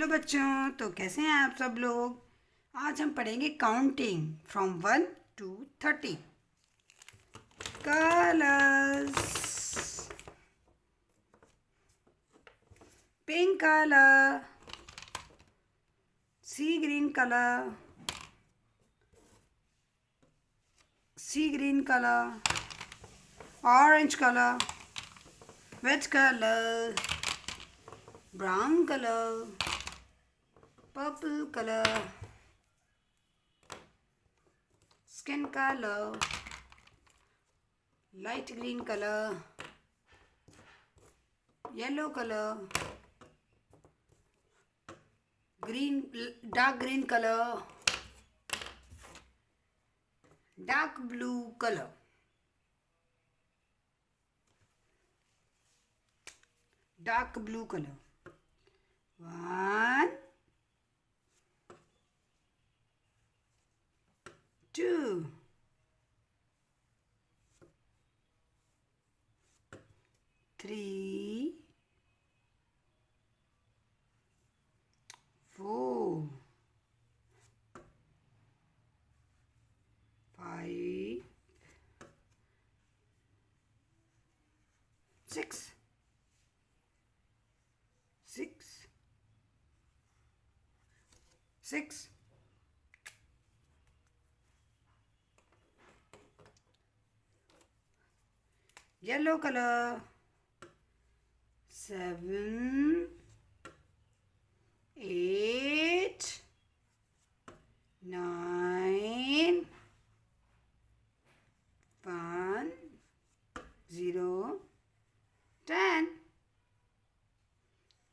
Hello बच्चों, तो कैसे हैं आप सब लोग। आज हम पढ़ेंगे counting from 1 to 30। Colours, pink colour, sea green colour, orange color, red color, brown color, purple color, skin color, light green color, yellow color, dark green color, dark blue color. Dark blue color. 1, 2, 3, 4, 5, 6, 6, yellow color. 7, 8, 9, 1, 0, 10.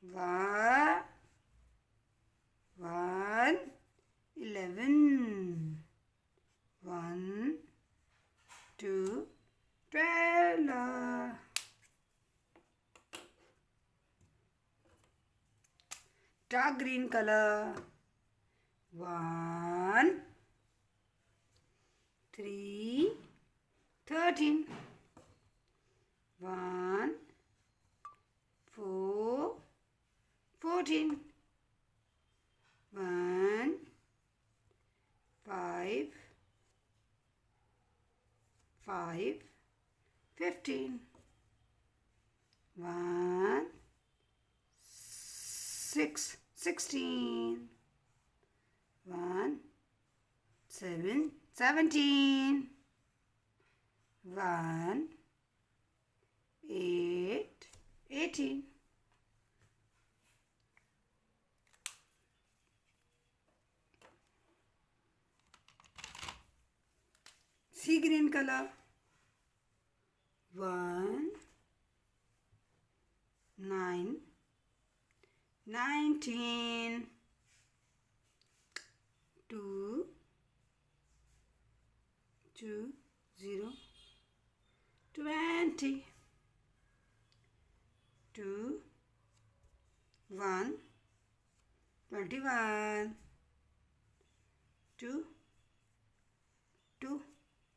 1, 11, 1, 2, 12. Dark green color. 1, 3, 13. 1, 4, 14. 1, 5, 15. 1, 6, 16. 1, 7, 17. 1, 8, 18. Sea green color. 1, 9, 19. 2, 0, 20. 2, 1, 21. 2,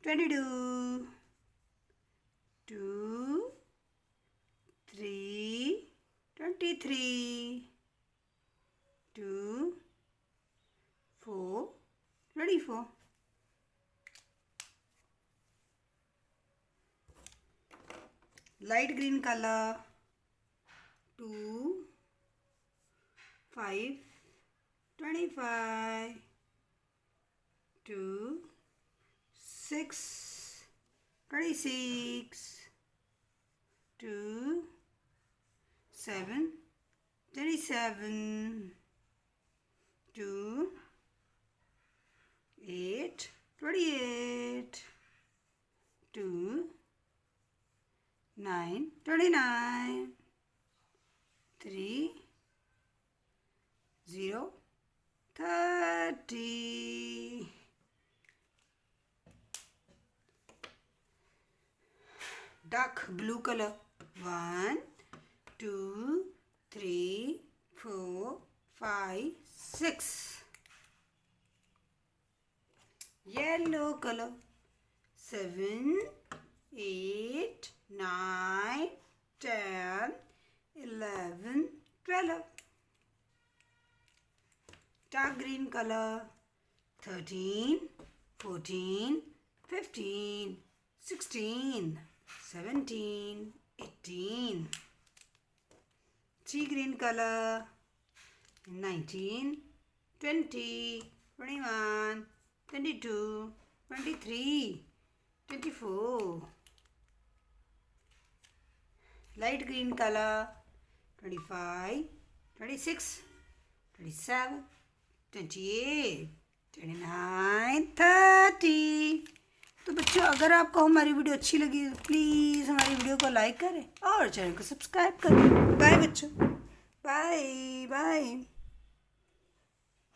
22. 2, 3, 23. 2, 4, 24. Light green color. 2, 5, 25. 2, 6, 26. 2, 7, 27. 2, 8, 28. 2, 9, 29. 3, 0, 30. Dark blue color. 1, 2, 3, 4, 5, 6. Yellow color. 7, 8, 9, 10, 11, 12. dark green color, 13, 14, 15, 16, 17, 18. Sea green color, 19, 20, 21, 22, 23, 24. Light green color, 25, 26, 27, 28, 29, 30. तो बच्चों, अगर आपको हमारी video अच्छी लगी तो please हमारी video को लाइक करें और चैनल को सब्सक्राइब करें। बाय बच्चों, बाय बाय।